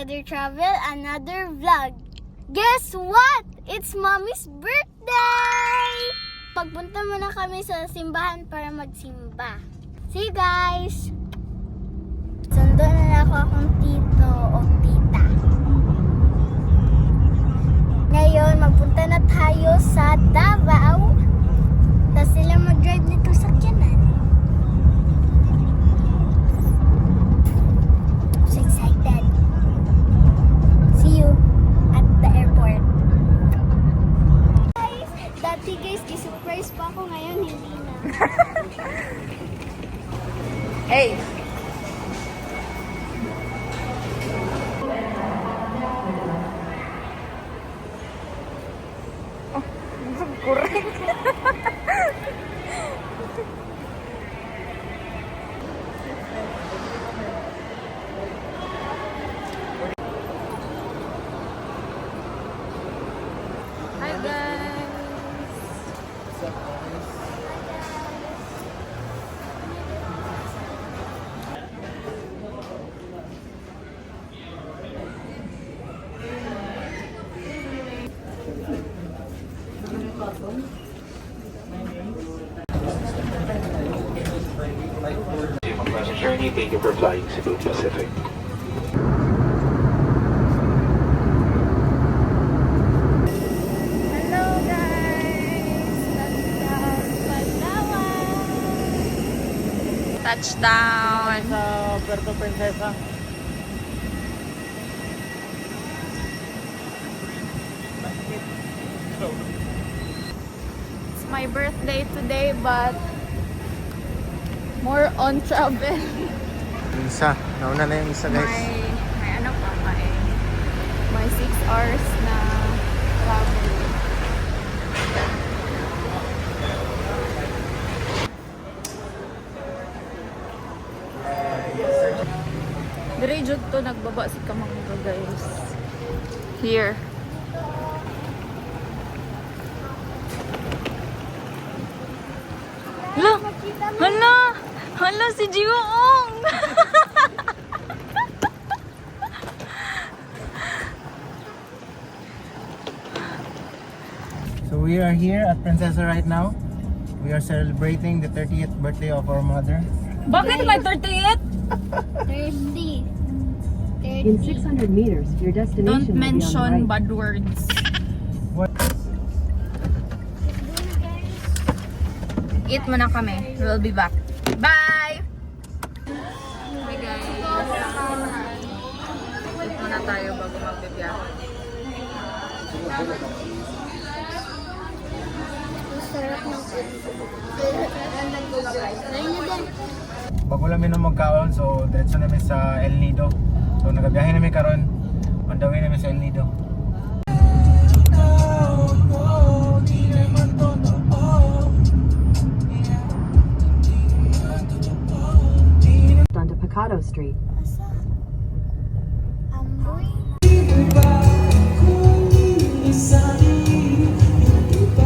another travel, another vlog. Guess what? It's Mommy's birthday! Magpunta muna kami sa simbahan para magsimba. See you guys! Sundo na ako akong tito o tita. Ngayon, magpunta na tayo sa Davao. Tapos sila mag-drive nito sa sakyanan. So excited. See you at the airport. Guys, dati guys, i-surprise pa ako ngayon, hindi na. Hey! Correct. Hi guys. Journey, thank you for flying Cebu Pacific. Hello guys! Touchdown. Sa Puerto Princesa. It's my birthday today, but more on travel. Isa. Nauna na yung isa guys. May ano pa, may 6 hours na travel. Dire jud to nagbaba si Kamangga guys. Here. Hala! Hala! Hala si Jiwoong! So we are here at Princesa right now. We are celebrating the 30th birthday of our mother. Bakit may 38? 30. In 600 meters, your destination Don't will be on the mention right. bad words. What? Eat muna kami. We'll be back. Bye! Hi guys. Eat muna tayo bago magbibiyahe. Sarap ng food. Ayun na din. Bago lang minum magkaon, so diretso namin sa El Nido. So nagabiyahe namin karon. On the way namin sa El Nido. Onto Picado Street. Amboy.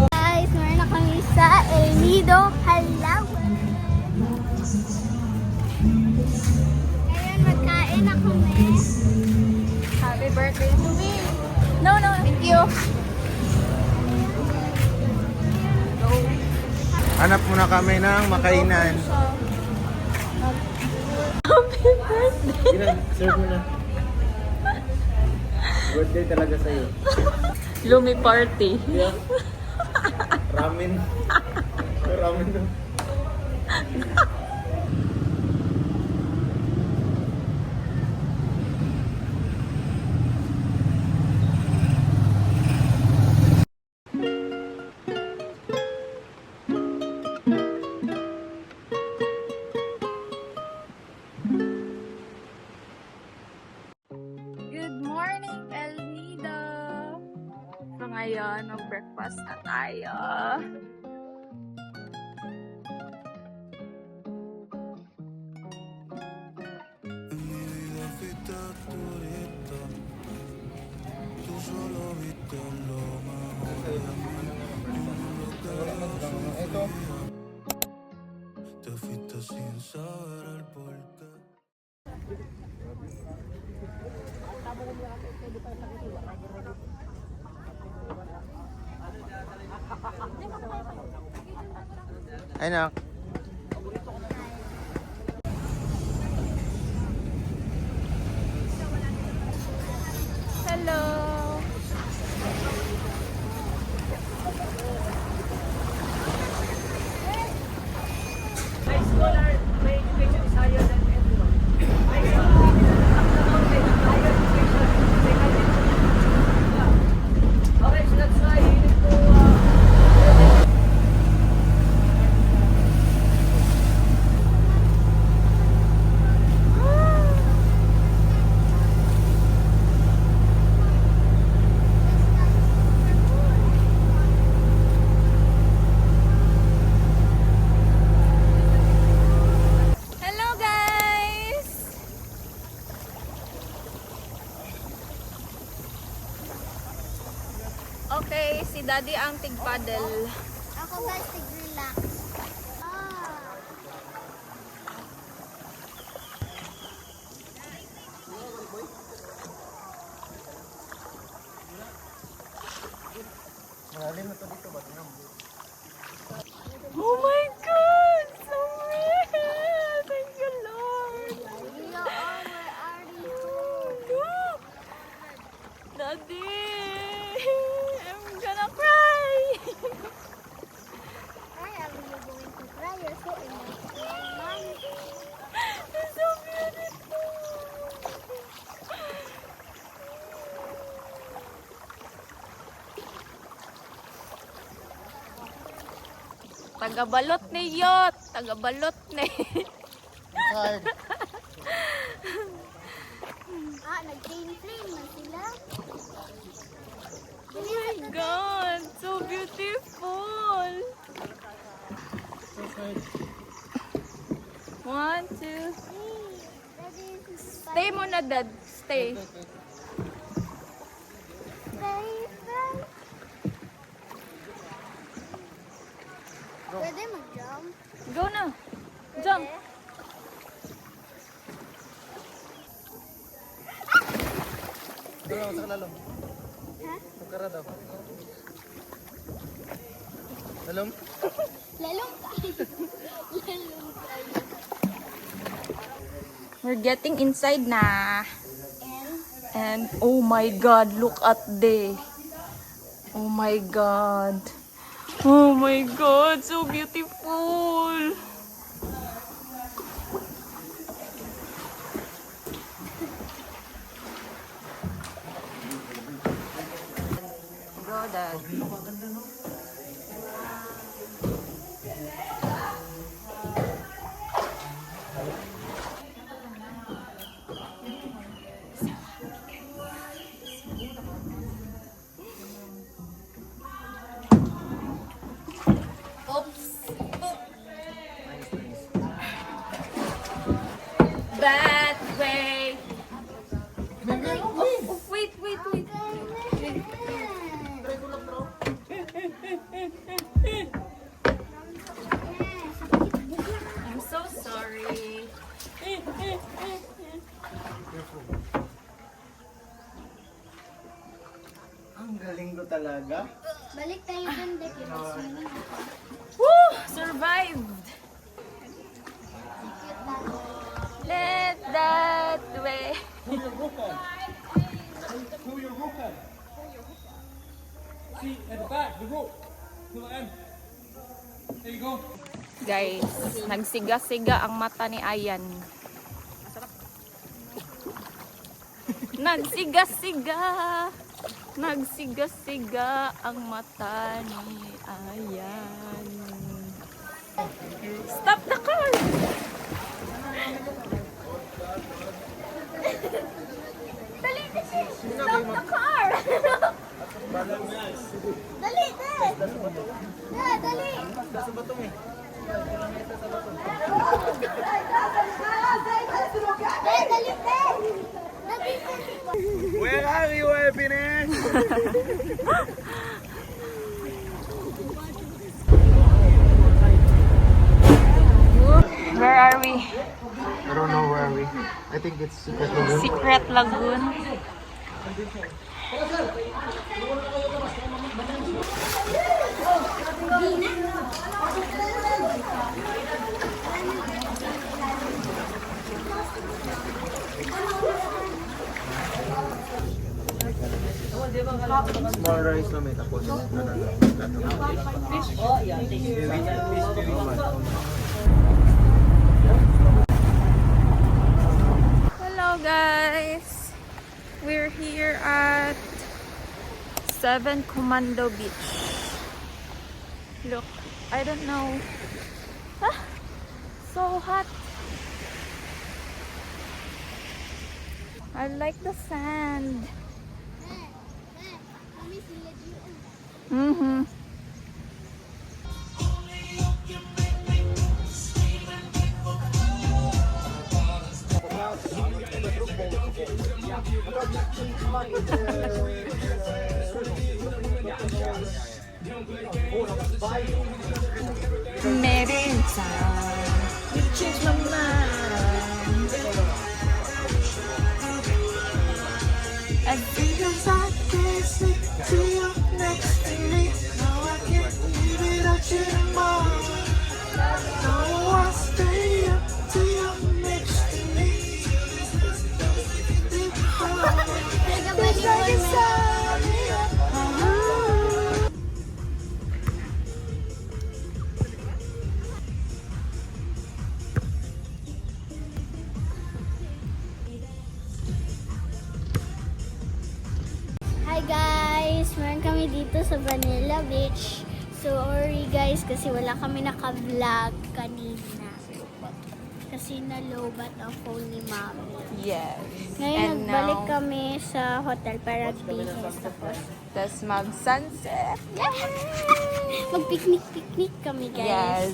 Guys, meron na kami sa El Nido, Palawan. Ngayon, magkain na kami. Happy birthday to me! No, thank you! Hanap muna kami ng makainan. Happy birthday! Ilan, serve mo na. Birthday talaga sa'yo. Lumi party. Yeah. Ramen. Ramen na. Good morning, El Nido! So ngayon, mag-breakfast na tayo. Te fuiste sin saber el porqué. Ay, nak. Hello! Hello guys! Okay, si Daddy ang tig-paddle. Ako guys, tig-relax. Ah. Oh my God! So real! Thank you, Lord! Leo, where are you? Look! Daddy! I'm gonna cry! Why are you going to cry? You're so emotional, Mom. It's so beautiful! Tagabalot ni Yot! Tagabalot ni... Nag-flame na sila. Oh my God! So beautiful! 1, 2... Stay muna, Dad. Stay. Pwede mag-jump? Go na. Jump. Dito, sa kalalom. Ha? Magkara daw. Lalom? Lalong tayo. Lalong tayo. We're getting inside na. And, And oh my God, look at the. Oh my God. Oh my God, so beautiful. Go, Dad. That way. Oh, wait. I'm so sorry. Ang galing ko talaga. balik tayo dun, Dek. Swimming. Woo! Survived. Let that way. See at the back, the rope. To the end. There you go. Guys, nagsiga-siga ang mata ni Ayan. Nagsiga-siga. Nagsiga-siga ang mata ni Ayan. Stop the car! Dali, dali! Stop the car! Dali, Dek! Dali! Dek, dali, Dek! Where are you, happiness? Where are we? I don't know where are we. I think it's Secret Lagoon. Secret Lagoon. Small rice na may tapos. Hello guys! We're here at 7 Commando Beach. Look, I don't know. Ah, so hot. I like the sand. Mm-hmm. Maybe in time you change my mind. I think I'm slip to you next to me. Now I can't leave without you tomorrow. No, I'll stay up till you're next to me. Wish I could sum it up. Hi guys! Meron kami dito sa Vanilla Beach. Sorry guys kasi wala kami naka-vlog kanina. Kasi na-lowbat ang phone ni Mami. Yes. Ngayon And nagbalik now, kami sa hotel para business tapos. tas mag-sunset. Mag-picnic kami guys. Yes.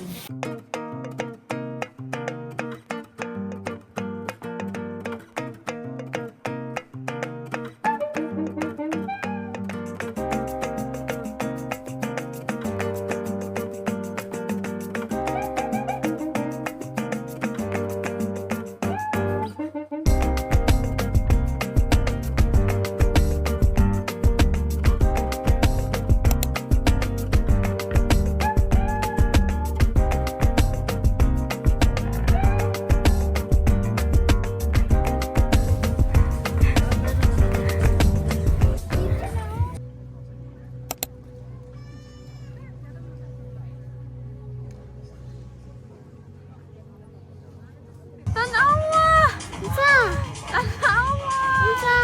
Tanawa! Isa! Tanawa! Isa!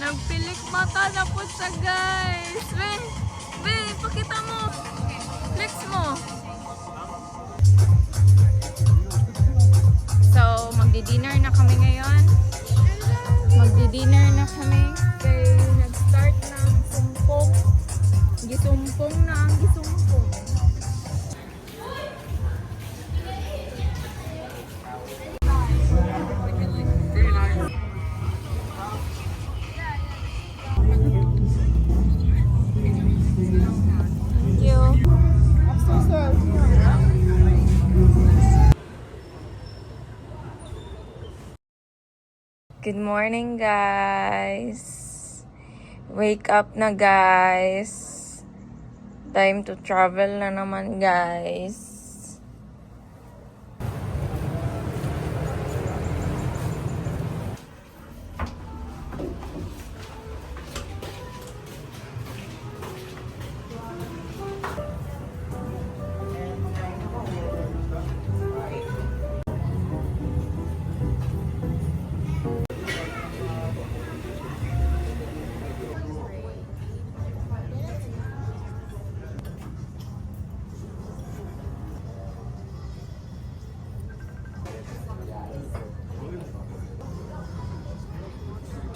Nagpilik mata na po siya, guys. Be, pakita mo. Flex mo. So, magdi-dinner na kami ngayon. Magdi-dinner na kami. Kaya nag-start na ang sumpong. Gisumpong na ang gisumpong. Thank you. Good morning, guys. Wake up na, guys. Time to travel na naman, guys.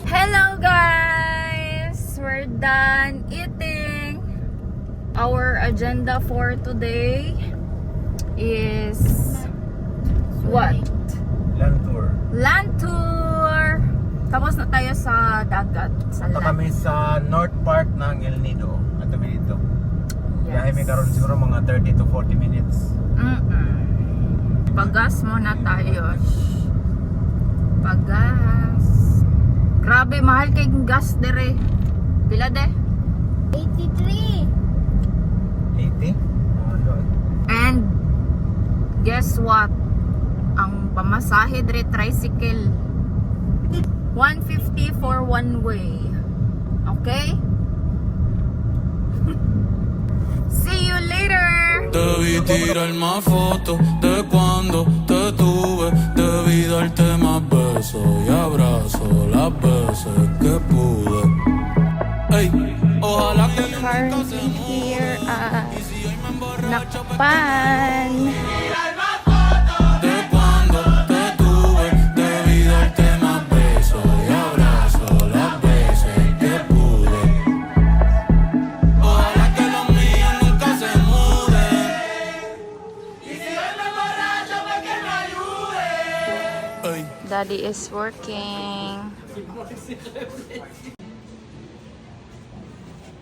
Hello guys! We're done eating. Our agenda for today is what? Land tour. Land tour! Tapos na tayo sa dagat. Sa Punta land. kami sa North Part ng El Nido. At kami dito. Biyahe may karon siguro mga 30 to 40 minutes. Pagas muna tayo. Pagas. Grabe, mahal kay gas dere. Pila de? 83. 80? And guess what? Ang pamasahe dere tricycle 150 for one way. Okay? See you later. Debí tirar más fotos de cuando te tuve. Debí darte más besos y abrazos las veces que pude. Ey, ojalá que yo nunca se Here at Nakpan. de cuando te tuve. Debí darte más besos y abrazos las veces que pude. Ojalá que los míos nunca se muden. Ey. Daddy is working.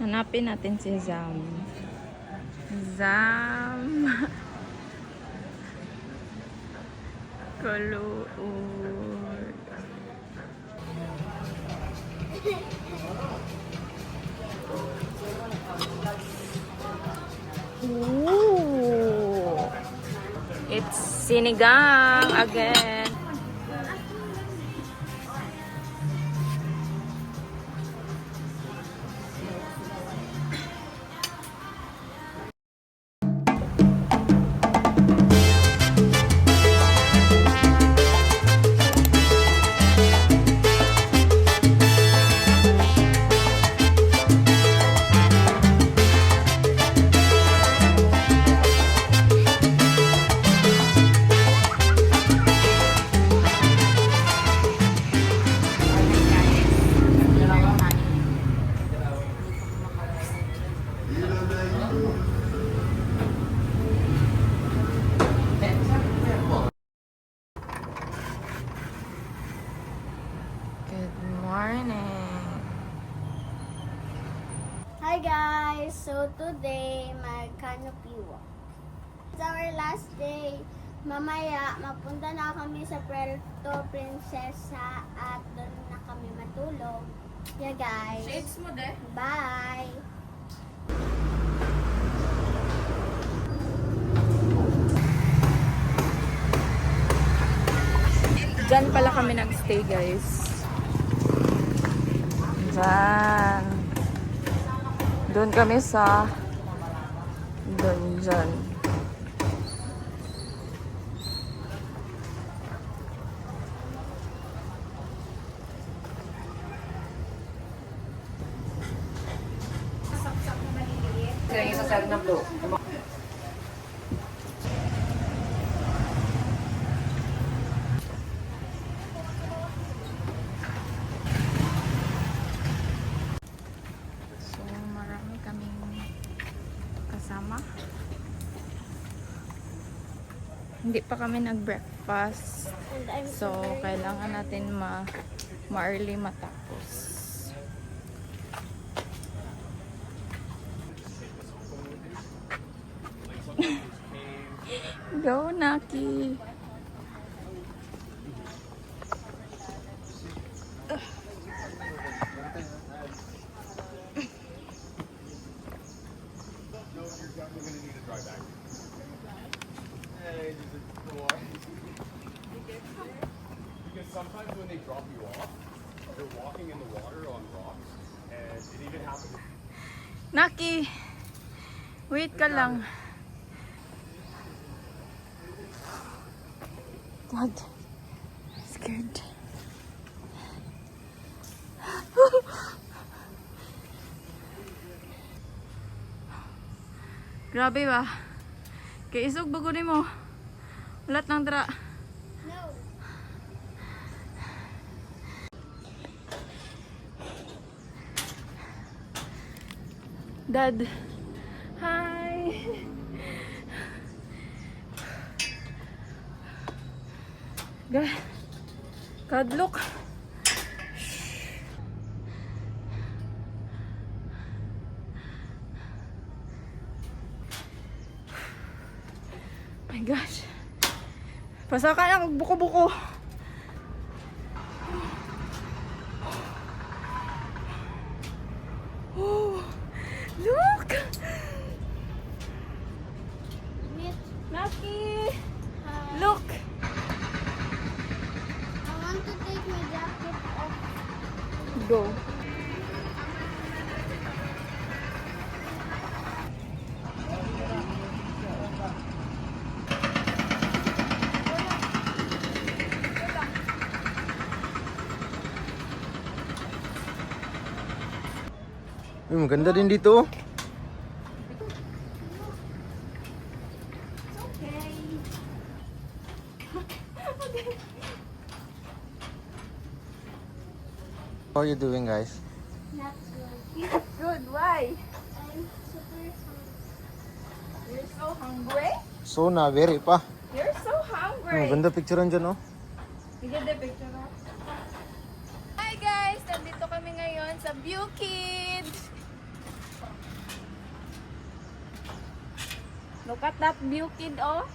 Hanapin natin si Zam. Zam. Kaluod. Ooh. It's sinigang again. Good morning. Hi guys! So today, mag-canopy walk. It's our last day. Mamaya, mapunta na kami sa Puerto Princesa at doon na kami matulog. Yeah guys. Shades mo de. Bye! Diyan pala kami nagstay, guys. Diyan. Doon kami sa dyan. So, marami kaming kasama. Hindi pa kami nag-breakfast. And I'm So, kailangan natin ma-early matapos. Go, Naki! Because sometimes when they drop you off, they're walking in the water on rocks, and it even happens. Naki! Wait ka lang. God. Scared. Grabe ba? Kay isog bago ni mo. Ulat lang dra. No. Dad. Hi. God, look. My gosh. Pasaka ng buko-buko. Maganda din dito. How are you doing, guys? Not good. Good, why? I'm super hungry. You're so hungry? So na, very pa. You're so hungry. Ganda picturean dyan, oh. Bigyan the picture mo. Hi guys! Nandito kami ngayon sa View Kids. Look at that View Kid, oh.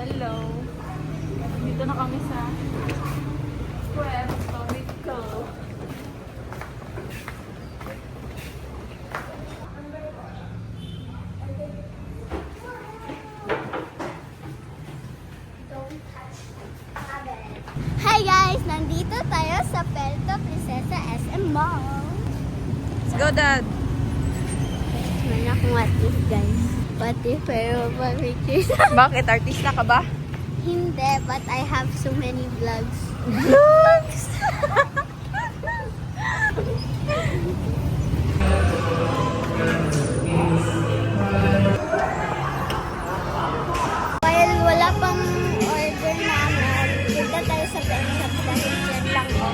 Hello. Dito na kami sa Puerto Rico. Hi guys! Nandito tayo sa Puerto Princesa SM Mall. Let's go, Dad. Meron akong what if guys. What if pero pa-pictures? Bakit? Artista ka ba? Hindi, but I have so many vlogs. Vlogs! While wala pang order namin, punta tayo sa pet shop dahil yan lang ko.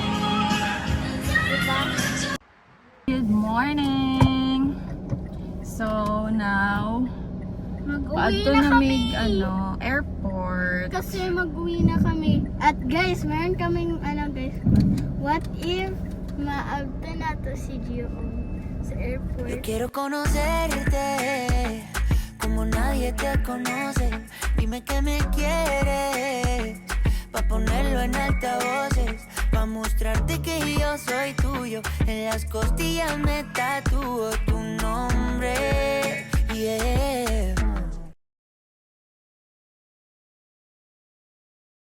Diba? Good morning! So, now, Mag-uwi paadto na na kami. airport. Kasi mag-uwi na kami. At guys, meron kaming guys. What if maabta na to si Gio sa airport? Quiero conocerte como nadie te conoce. Dime que me quieres pa ponerlo en altavoces, pa mostrarte que yo soy tuyo. En las costillas me tatúo tu nombre.